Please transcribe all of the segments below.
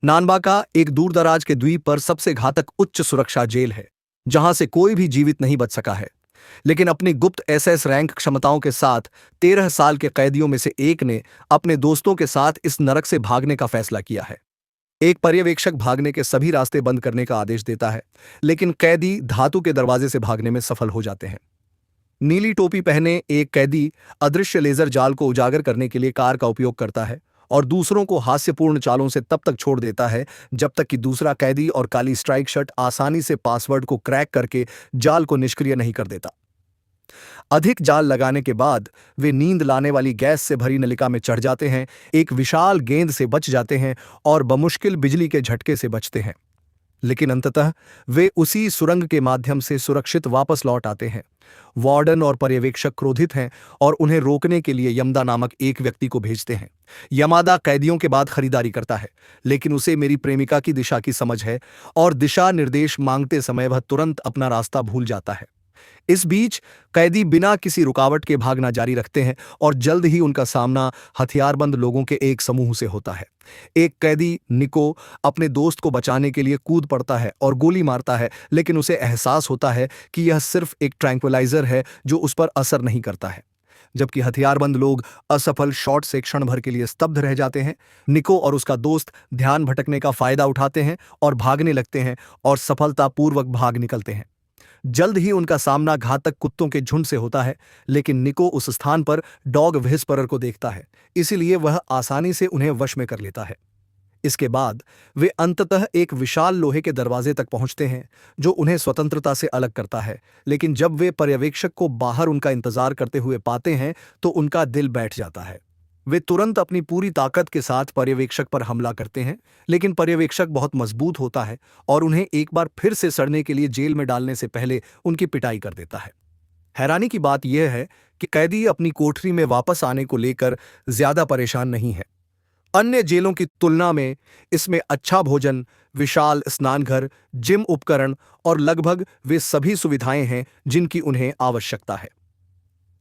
नानबाका एक दूरदराज के द्वीप पर सबसे घातक उच्च सुरक्षा जेल है, जहां से कोई भी जीवित नहीं बच सका है। लेकिन अपनी गुप्त एसएस रैंक क्षमताओं के साथ 13 साल के कैदियों में से एक ने अपने दोस्तों के साथ इस नरक से भागने का फैसला किया है। एक पर्यवेक्षक भागने के सभी रास्ते बंद करने का आदेश देता है, लेकिन कैदी धातु के दरवाजे से भागने में सफल हो जाते हैं। नीली टोपी पहने एक कैदी अदृश्य लेजर जाल को उजागर करने के लिए कार का उपयोग करता है और दूसरों को हास्यपूर्ण चालों से तब तक छोड़ देता है जब तक कि दूसरा कैदी और काली स्ट्राइक शर्ट आसानी से पासवर्ड को क्रैक करके जाल को निष्क्रिय नहीं कर देता। अधिक जाल लगाने के बाद वे नींद लाने वाली गैस से भरी नलिका में चढ़ जाते हैं, एक विशाल गेंद से बच जाते हैं और बमुश्किल बिजली के झटके से बचते हैं। लेकिन अंततः वे उसी सुरंग के माध्यम से सुरक्षित वापस लौट आते हैं। वार्डन और पर्यवेक्षक क्रोधित हैं और उन्हें रोकने के लिए यमदा नामक एक व्यक्ति को भेजते हैं। यमादा कैदियों के बाद खरीदारी करता है, लेकिन उसे मेरी प्रेमिका की दिशा की समझ है और दिशा निर्देश मांगते समय वह तुरंत अपना रास्ता भूल जाता है। इस बीच कैदी बिना किसी रुकावट के भागना जारी रखते हैं और जल्द ही उनका सामना हथियारबंद लोगों के एक समूह से होता है। एक कैदी निको अपने दोस्त को बचाने के लिए कूद पड़ता है और गोली मारता है, लेकिन उसे एहसास होता है कि यह सिर्फ एक ट्रैंक्विलाइजर है जो उस पर असर नहीं करता है। जबकि हथियारबंद लोग असफल शॉट से क्षण भर के लिए स्तब्ध रह जाते हैं, निको और उसका दोस्त ध्यान भटकने का फायदा उठाते हैं और भागने लगते हैं और सफलतापूर्वक भाग निकलते हैं। जल्द ही उनका सामना घातक कुत्तों के झुंड से होता है, लेकिन निको उस स्थान पर डॉग व्हिस्परर को देखता है, इसीलिए वह आसानी से उन्हें वश में कर लेता है। इसके बाद वे अंततः एक विशाल लोहे के दरवाजे तक पहुंचते हैं जो उन्हें स्वतंत्रता से अलग करता है। लेकिन जब वे पर्यवेक्षक को बाहर उनका इंतजार करते हुए पाते हैं तो उनका दिल बैठ जाता है। वे तुरंत अपनी पूरी ताकत के साथ पर्यवेक्षक पर हमला करते हैं, लेकिन पर्यवेक्षक बहुत मजबूत होता है और उन्हें एक बार फिर से सड़ने के लिए जेल में डालने से पहले उनकी पिटाई कर देता है। हैरानी की बात यह है कि कैदी अपनी कोठरी में वापस आने को लेकर ज्यादा परेशान नहीं है। अन्य जेलों की तुलना में इसमें अच्छा भोजन, विशाल स्नानघर, जिम उपकरण और लगभग वे सभी सुविधाएं हैं जिनकी उन्हें आवश्यकता है।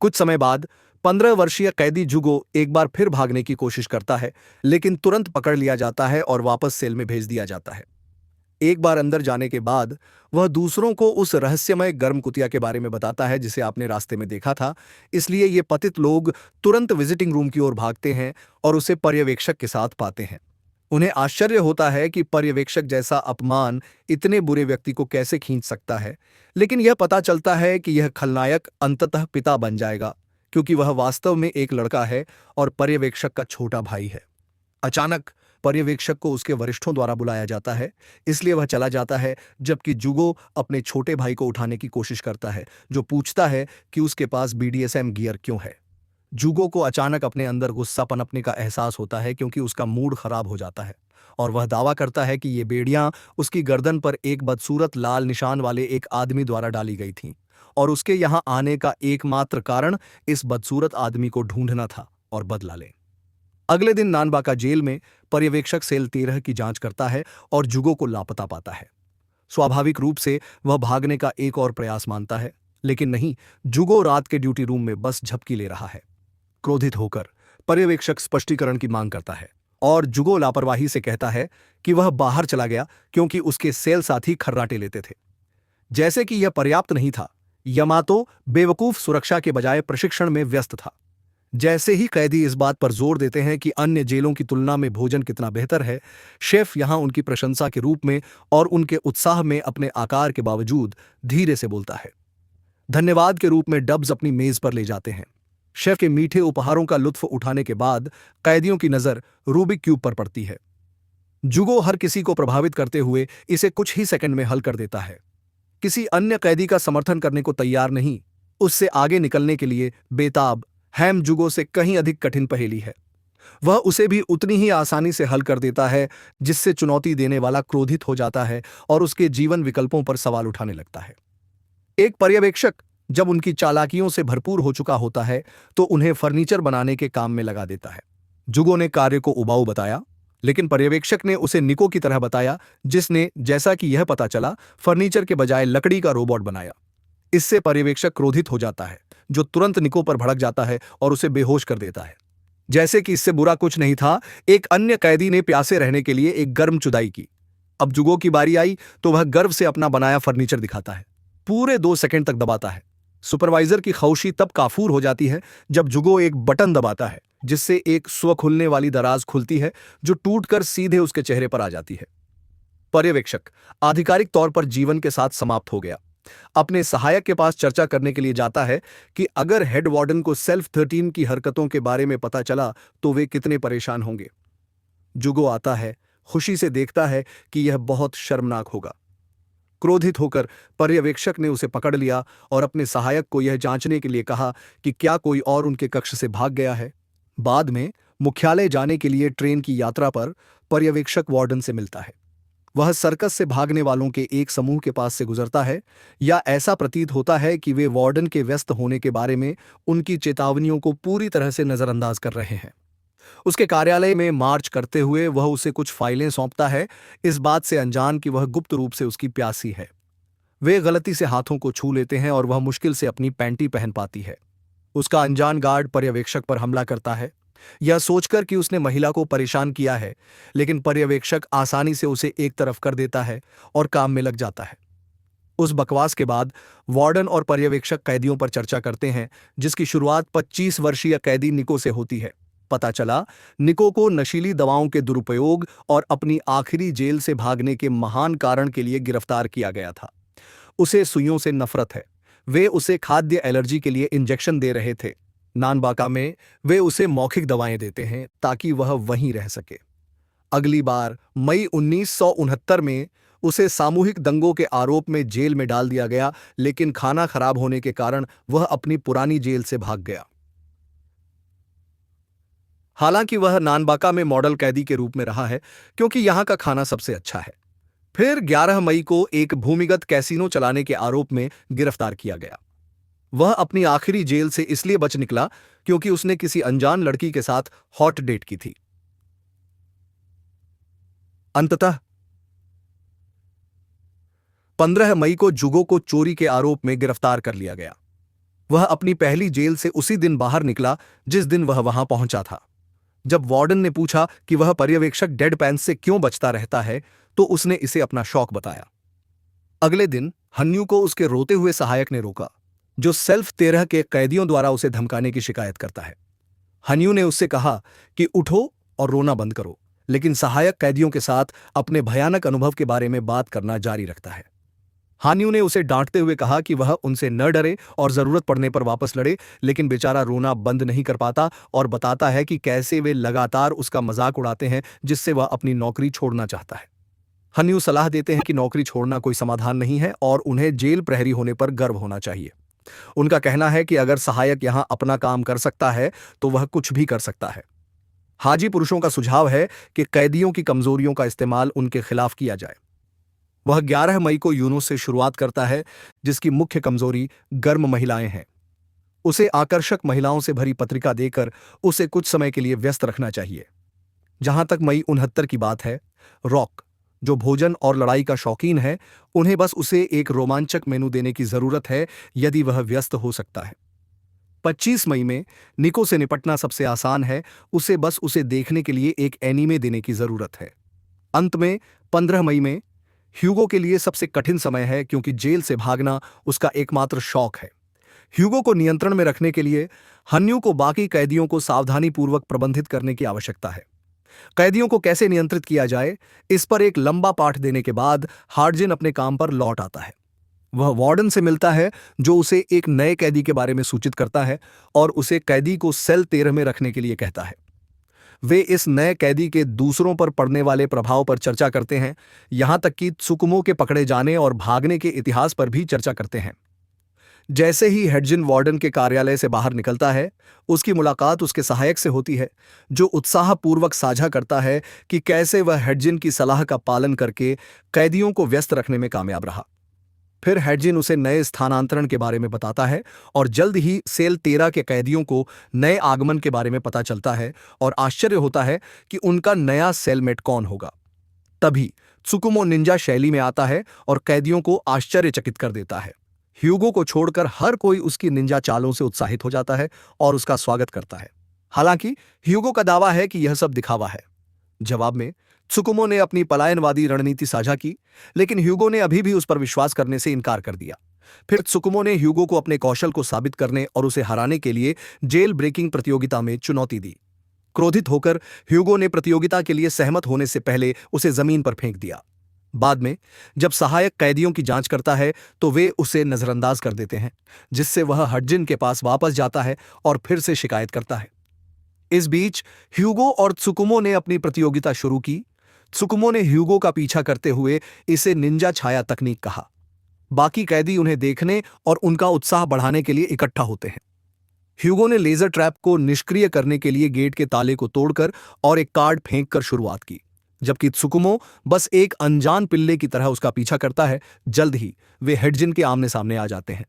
कुछ समय बाद 15 वर्षीय कैदी जुगो एक बार फिर भागने की कोशिश करता है, लेकिन तुरंत पकड़ लिया जाता है और वापस सेल में भेज दिया जाता है। एक बार अंदर जाने के बाद वह दूसरों को उस रहस्यमय गर्म कुतिया के बारे में बताता है जिसे आपने रास्ते में देखा था, इसलिए ये पतित लोग तुरंत विजिटिंग रूम की ओर भागते हैं और उसे पर्यवेक्षक के साथ पाते हैं। उन्हें आश्चर्य होता है कि पर्यवेक्षक जैसा अपमान इतने बुरे व्यक्ति को कैसे खींच सकता है, लेकिन यह पता चलता है कि यह खलनायक अंततः पिता बन जाएगा, क्योंकि वह वास्तव में एक लड़का है और पर्यवेक्षक का छोटा भाई है। अचानक पर्यवेक्षक को उसके वरिष्ठों द्वारा बुलाया जाता है, इसलिए वह चला जाता है, जबकि जुगो अपने छोटे भाई को उठाने की कोशिश करता है, जो पूछता है कि उसके पास बीडीएसएम गियर क्यों है। जुगो को अचानक अपने अंदर गुस्सा पनपने का एहसास होता है, क्योंकि उसका मूड खराब हो जाता है और वह दावा करता है कि ये बेड़ियां उसकी गर्दन पर एक बदसूरत लाल निशान वाले एक आदमी द्वारा डाली गई थीं और उसके यहां आने का एकमात्र कारण इस बदसूरत आदमी को ढूंढना था और बदला ले। अगले दिन नानबाका जेल में पर्यवेक्षक सेल 13 की जांच करता है और जुगो को लापता पाता है। स्वाभाविक रूप से वह भागने का एक और प्रयास मानता है, लेकिन नहीं, जुगो रात के ड्यूटी रूम में बस झपकी ले रहा है। क्रोधित होकर पर्यवेक्षक स्पष्टीकरण की मांग करता है और जुगो लापरवाही से कहता है कि वह बाहर चला गया क्योंकि उसके सेल साथी खर्राटे लेते थे। जैसे कि यह पर्याप्त नहीं था, यमातो बेवकूफ सुरक्षा के बजाय प्रशिक्षण में व्यस्त था। जैसे ही कैदी इस बात पर जोर देते हैं कि अन्य जेलों की तुलना में भोजन कितना बेहतर है, शेफ यहां उनकी प्रशंसा के रूप में और उनके उत्साह में अपने आकार के बावजूद धीरे से बोलता है। धन्यवाद के रूप में डब्स अपनी मेज पर ले जाते हैं। शेफ के मीठे उपहारों का लुत्फ उठाने के बाद कैदियों की नजर रूबिक क्यूब पर पड़ती है। जुगो हर किसी को प्रभावित करते हुए इसे कुछ ही सेकंड में हल कर देता है। किसी अन्य कैदी का समर्थन करने को तैयार नहीं, उससे आगे निकलने के लिए बेताब हैम जुगो से कहीं अधिक कठिन पहेली है। वह उसे भी उतनी ही आसानी से हल कर देता है, जिससे चुनौती देने वाला क्रोधित हो जाता है और उसके जीवन विकल्पों पर सवाल उठाने लगता है। एक पर्यवेक्षक जब उनकी चालाकियों से भरपूर हो चुका होता है तो उन्हें फर्नीचर बनाने के काम में लगा देता है। जुगो ने कार्य को उबाऊ बताया, लेकिन पर्यवेक्षक ने उसे निको की तरह बताया, जिसने, जैसा कि यह पता चला, फर्नीचर के बजाय लकड़ी का रोबोट बनाया। इससे पर्यवेक्षक क्रोधित हो जाता है, जो तुरंत निको पर भड़क जाता है और उसे बेहोश कर देता है। जैसे कि इससे बुरा कुछ नहीं था, एक अन्य कैदी ने प्यासे रहने के लिए एक गर्म चुदाई की। अब जुगो की बारी आई तो वह गर्व से अपना बनाया फर्नीचर दिखाता है। पूरे 2 सेकंड तक दबाता है। सुपरवाइजर की खामोशी तब काफूर हो जाती है जब जुगो एक बटन दबाता है, जिससे एक स्व खुलने वाली दराज खुलती है जो टूटकर सीधे उसके चेहरे पर आ जाती है। पर्यवेक्षक आधिकारिक तौर पर जीवन के साथ समाप्त हो गया। अपने सहायक के पास चर्चा करने के लिए जाता है कि अगर हेड वार्डन को सेल्फ 13 की हरकतों के बारे में पता चला तो वे कितने परेशान होंगे। जुगो आता है, खुशी से देखता है कि यह बहुत शर्मनाक होगा। क्रोधित होकर पर्यवेक्षक ने उसे पकड़ लिया और अपने सहायक को यह जांचने के लिए कहा कि क्या कोई और उनके कक्ष से भाग गया है। बाद में मुख्यालय जाने के लिए ट्रेन की यात्रा पर पर्यवेक्षक वार्डन से मिलता है। वह सर्कस से भागने वालों के एक समूह के पास से गुजरता है, या ऐसा प्रतीत होता है कि वे वार्डन के व्यस्त होने के बारे में उनकी चेतावनियों को पूरी तरह से नजरअंदाज कर रहे हैं। उसके कार्यालय में मार्च करते हुए वह उसे कुछ फाइलें सौंपता है, इस बात से अनजान कि वह गुप्त रूप से उसकी प्यासी है। वे गलती से हाथों को छू लेते हैं और वह मुश्किल से अपनी पैंटी पहन पाती है। उसका अनजान गार्ड पर्यवेक्षक पर हमला करता है, यह सोचकर कि उसने महिला को परेशान किया है, लेकिन पर्यवेक्षक आसानी से उसे एक तरफ कर देता है और काम में लग जाता है। उस बकवास के बाद वार्डन और पर्यवेक्षक कैदियों पर चर्चा करते हैं, जिसकी शुरुआत 25 वर्षीय कैदी निको से होती है। पता चला, निको को नशीली दवाओं के दुरुपयोग और अपनी आखिरी जेल से भागने के महान कारण के लिए गिरफ्तार किया गया था। उसे सुइयों से नफरत है। वे उसे खाद्य एलर्जी के लिए इंजेक्शन दे रहे थे। नानबाका में वे उसे मौखिक दवाएं देते हैं ताकि वह वहीं रह सके। अगली बार मई 1969 में उसे सामूहिक दंगों के आरोप में जेल में डाल दिया गया, लेकिन खाना खराब होने के कारण वह अपनी पुरानी जेल से भाग गया। हालांकि वह नानबाका में मॉडल कैदी के रूप में रहा है, क्योंकि यहां का खाना सबसे अच्छा है। फिर 11 मई को एक भूमिगत कैसीनो चलाने के आरोप में गिरफ्तार किया गया। वह अपनी आखिरी जेल से इसलिए बच निकला क्योंकि उसने किसी अनजान लड़की के साथ हॉट डेट की थी। अंततः 15 मई को जुगो को चोरी के आरोप में गिरफ्तार कर लिया गया। वह अपनी पहली जेल से उसी दिन बाहर निकला जिस दिन वह वहां पहुंचा था। जब वार्डन ने पूछा कि वह पर्यवेक्षक डेड पैंस से क्यों बचता रहता है, तो उसने इसे अपना शौक बताया। अगले दिन हन्यू को उसके रोते हुए सहायक ने रोका, जो सेल्फ 13 के कैदियों द्वारा उसे धमकाने की शिकायत करता है। हन्यू ने उससे कहा कि उठो और रोना बंद करो, लेकिन सहायक कैदियों के साथ अपने भयानक अनुभव के बारे में बात करना जारी रखता है। हान्यू ने उसे डांटते हुए कहा कि वह उनसे न डरे और जरूरत पड़ने पर वापस लड़े, लेकिन बेचारा रोना बंद नहीं कर पाता और बताता है कि कैसे वे लगातार उसका मजाक उड़ाते हैं, जिससे वह अपनी नौकरी छोड़ना चाहता है। हन्यू सलाह देते हैं कि नौकरी छोड़ना कोई समाधान नहीं है और उन्हें जेल प्रहरी होने पर गर्व होना चाहिए। उनका कहना है कि अगर सहायक यहां अपना काम कर सकता है तो वह कुछ भी कर सकता है। हाजी पुरुषों का सुझाव है कि कैदियों की कमजोरियों का इस्तेमाल उनके खिलाफ किया जाए। वह 11 मई को यूनो से शुरुआत करता है, जिसकी मुख्य कमजोरी गर्म महिलाएं हैं। उसे आकर्षक महिलाओं से भरी पत्रिका देकर उसे कुछ समय के लिए व्यस्त रखना चाहिए। जहां तक मई 69 की बात है, रॉक, जो भोजन और लड़ाई का शौकीन है, उन्हें बस उसे एक रोमांचक मेनू देने की जरूरत है यदि वह व्यस्त हो सकता है। 25 मई में निको से निपटना सबसे आसान है, उसे बस उसे देखने के लिए एक एनीमे देने की जरूरत है। अंत में 15 मई में ह्यूगो के लिए सबसे कठिन समय है, क्योंकि जेल से भागना उसका एकमात्र शौक है। ह्यूगो को नियंत्रण में रखने के लिए हन्यू को बाकी कैदियों को सावधानीपूर्वक प्रबंधित करने की आवश्यकता है। कैदियों को कैसे नियंत्रित किया जाए, इस पर एक लंबा पाठ देने के बाद हार्जिन अपने काम पर लौट आता है। वह वार्डन से मिलता है, जो उसे एक नए कैदी के बारे में सूचित करता है और उसे कैदी को सेल 13 में रखने के लिए कहता है। वे इस नए कैदी के दूसरों पर पड़ने वाले प्रभाव पर चर्चा करते हैं, यहां तक कि त्सुकुमो के पकड़े जाने और भागने के इतिहास पर भी चर्चा करते हैं। जैसे ही हेडजिन वार्डन के कार्यालय से बाहर निकलता है, उसकी मुलाकात उसके सहायक से होती है, जो उत्साहपूर्वक साझा करता है कि कैसे वह हेडजिन की सलाह का पालन करके कैदियों को व्यस्त रखने में कामयाब रहा। फिर हेडजिन उसे नए स्थानांतरण के बारे में बताता है और जल्द ही सेल 13 के कैदियों को नए आगमन के बारे में पता चलता है और आश्चर्य होता है कि उनका नया सेलमेट कौन होगा। तभी त्सुकुमो निंजा शैली में आता है और कैदियों को आश्चर्यचकित कर देता है। ह्यूगो को छोड़कर हर कोई उसकी निंजा चालों से उत्साहित हो जाता है और उसका स्वागत करता है। हालांकि ह्यूगो का दावा है कि यह सब दिखावा है। जवाब में त्सुकुमो ने अपनी पलायनवादी रणनीति साझा की, लेकिन ह्यूगो ने अभी भी उस पर विश्वास करने से इनकार कर दिया। फिर त्सुकुमो ने ह्यूगो को अपने कौशल को साबित करने और उसे हराने के लिए जेल ब्रेकिंग प्रतियोगिता में चुनौती दी। क्रोधित होकर ह्यूगो ने प्रतियोगिता के लिए सहमत होने से पहले उसे जमीन पर फेंक दिया। बाद में जब सहायक कैदियों की जांच करता है तो वे उसे नजरअंदाज कर देते हैं, जिससे वह हडजिन के पास वापस जाता है और फिर से शिकायत करता है। इस बीच ह्यूगो और त्सुकुमो ने अपनी प्रतियोगिता शुरू की। त्सुकुमो ने ह्यूगो का पीछा करते हुए इसे निंजा छाया तकनीक कहा। बाकी कैदी उन्हें देखने और उनका उत्साह बढ़ाने के लिए इकट्ठा होते हैं। ह्यूगो ने लेजर ट्रैप को निष्क्रिय करने के लिए गेट के ताले को तोड़कर और एक कार्ड फेंककर शुरुआत की, जबकि त्सुकुमो बस एक अनजान पिल्ले की तरह उसका पीछा करता है। जल्द ही वे हेडजिन के आमने सामने आ जाते हैं।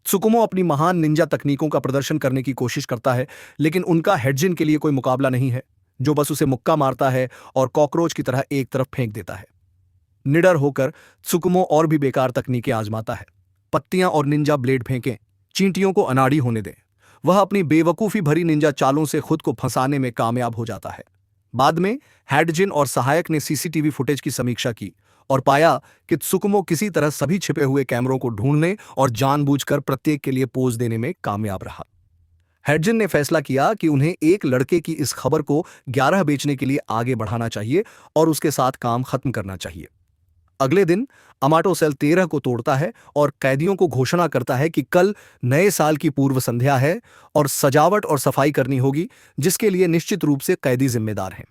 त्सुकुमो अपनी महान निंजा तकनीकों का प्रदर्शन करने की कोशिश करता है, लेकिन उनका हेडजिन के लिए कोई मुकाबला नहीं है, जो बस उसे मुक्का मारता है और कॉकरोच की तरह एक तरफ फेंक देता है। निडर होकर त्सुकुमो और भी बेकार तकनीकें आजमाता है। पत्तियां और निंजा ब्लेड फेंकें, चींटियों को अनाड़ी होने दें। वह अपनी बेवकूफी भरी निंजा चालों से खुद को फंसाने में कामयाब हो जाता है। बाद में हैडजिन और सहायक ने सीसीटीवी फुटेज की समीक्षा की और पाया कि त्सुकुमो किसी तरह सभी छिपे हुए कैमरों को ढूंढने और जानबूझकर प्रत्येक के लिए पोज देने में कामयाब रहा। हैडजिन ने फैसला किया कि उन्हें एक लड़के की इस खबर को 11 बेचने के लिए आगे बढ़ाना चाहिए और उसके साथ काम खत्म करना चाहिए। अगले दिन अमाटो सेल 13 को तोड़ता है और कैदियों को घोषणा करता है कि कल नए साल की पूर्व संध्या है और सजावट और सफाई करनी होगी, जिसके लिए निश्चित रूप से कैदी जिम्मेदार हैं।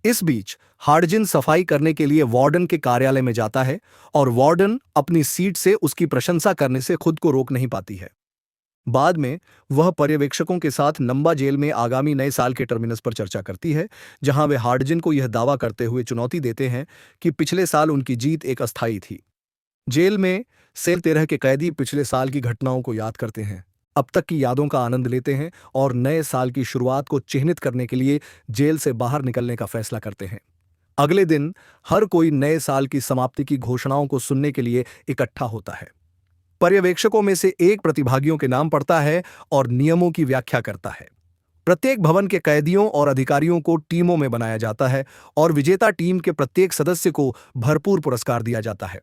इस बीच हार्डजिन सफाई करने के लिए वार्डन के कार्यालय में जाता है और वार्डन अपनी सीट से उसकी प्रशंसा करने से खुद को रोक नहीं पाती है। बाद में वह पर्यवेक्षकों के साथ नंबा जेल में आगामी नए साल के टर्मिनस पर चर्चा करती है, जहां वे हार्डजिन को यह दावा करते हुए चुनौती देते हैं कि पिछले साल उनकी जीत एक अस्थायी थी। जेल में सेल 13 के कैदी पिछले साल की घटनाओं को याद करते हैं, अब तक की यादों का आनंद लेते हैं और नए साल की शुरुआत को चिह्नित करने के लिए जेल से बाहर निकलने का फैसला करते हैं। अगले दिन हर कोई नए साल की समाप्ति की घोषणाओं को सुनने के लिए इकट्ठा होता है। पर्यवेक्षकों में से एक प्रतिभागियों के नाम पढ़ता है और नियमों की व्याख्या करता है। प्रत्येक भवन के कैदियों और अधिकारियों को टीमों में बनाया जाता है और विजेता टीम के प्रत्येक सदस्य को भरपूर पुरस्कार दिया जाता है।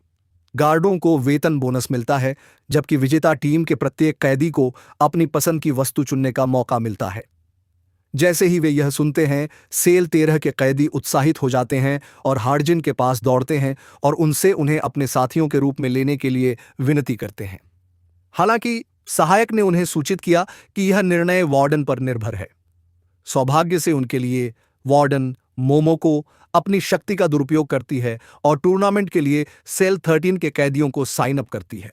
गार्डों को वेतन बोनस मिलता है, जबकि विजेता टीम के प्रत्येक कैदी को अपनी पसंद की वस्तु चुनने का मौका मिलता है। जैसे ही वे यह सुनते हैं, सेल 13 के कैदी उत्साहित हो जाते हैं और हार्डजिन के पास दौड़ते हैं और उनसे उन्हें अपने साथियों के रूप में लेने के लिए विनती करते हैं। हालांकि सहायक ने उन्हें सूचित किया कि यह निर्णय वार्डन पर निर्भर है। सौभाग्य से उनके लिए वार्डन मोमोको अपनी शक्ति का दुरुपयोग करती है और टूर्नामेंट के लिए सेल 13 के कैदियों को साइन अप करती है।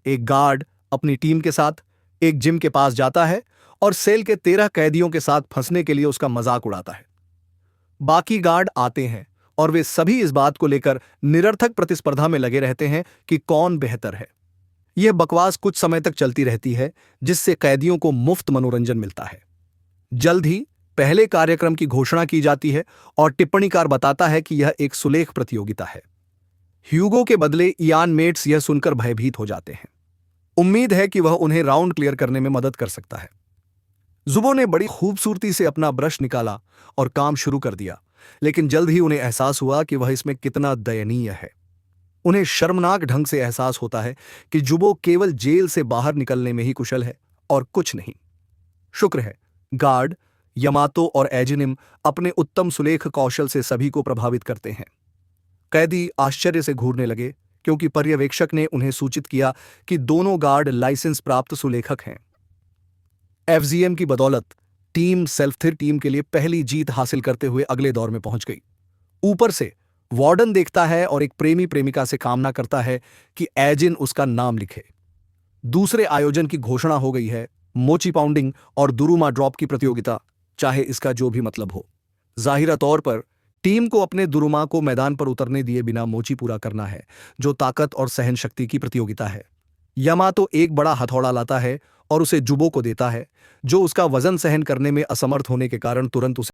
एक गार्ड अपनी टीम के साथ एक जिम के पास जाता है और सेल के 13 कैदियों के साथ फंसने के लिए उसका मजाक उड़ाता है। बाकी गार्ड आते हैं और वे सभी इस बात को लेकर निरर्थक प्रतिस्पर्धा में लगे रहते हैं कि कौन बेहतर है। यह बकवास कुछ समय तक चलती रहती है, जिससे कैदियों को मुफ्त मनोरंजन मिलता है। जल्द ही पहले कार्यक्रम की घोषणा की जाती है और टिप्पणीकार बताता है कि यह एक सुलेख प्रतियोगिता है। ह्यूगो के बदले इयान मेट्स यह सुनकर भयभीत हो जाते हैं। उम्मीद है कि वह उन्हें राउंड क्लियर करने में मदद कर सकता है। जुबो ने बड़ी खूबसूरती से अपना ब्रश निकाला और काम शुरू कर दिया, लेकिन जल्द ही उन्हें एहसास हुआ कि वह इसमें कितना दयनीय है। उन्हें शर्मनाक ढंग से एहसास होता है कि जुबो केवल जेल से बाहर निकलने में ही कुशल है और कुछ नहीं। शुक्र है, गार्ड, यमातो और एजिनिम अपने उत्तम सुलेख कौशल से सभी को प्रभावित करते हैं। कैदी आश्चर्य से घूरने लगे, क्योंकि पर्यवेक्षक ने उन्हें सूचित किया कि दोनों गार्ड लाइसेंस प्राप्त सुलेखक हैं। एफजीएम की बदौलत टीम सेल्फथिर टीम के लिए पहली जीत हासिल करते हुए अगले दौर में पहुंच गई। ऊपर से वार्डन देखता है और एक प्रेमी प्रेमिका से कामना करता है कि एजिन उसका नाम लिखे। दूसरे आयोजन की घोषणा हो गई है, मोची पाउंडिंग और दुरुमा ड्रॉप की प्रतियोगिता, चाहे इसका जो भी मतलब हो। जाहिरा तौर पर टीम को अपने दुरुमा को मैदान पर उतरने दिए बिना मोची पूरा करना है, जो ताकत और सहन शक्ति की प्रतियोगिता है। यमातो एक बड़ा हथौड़ा लाता है और उसे जुबो को देता है, जो उसका वजन सहन करने में असमर्थ होने के कारण तुरंत उसे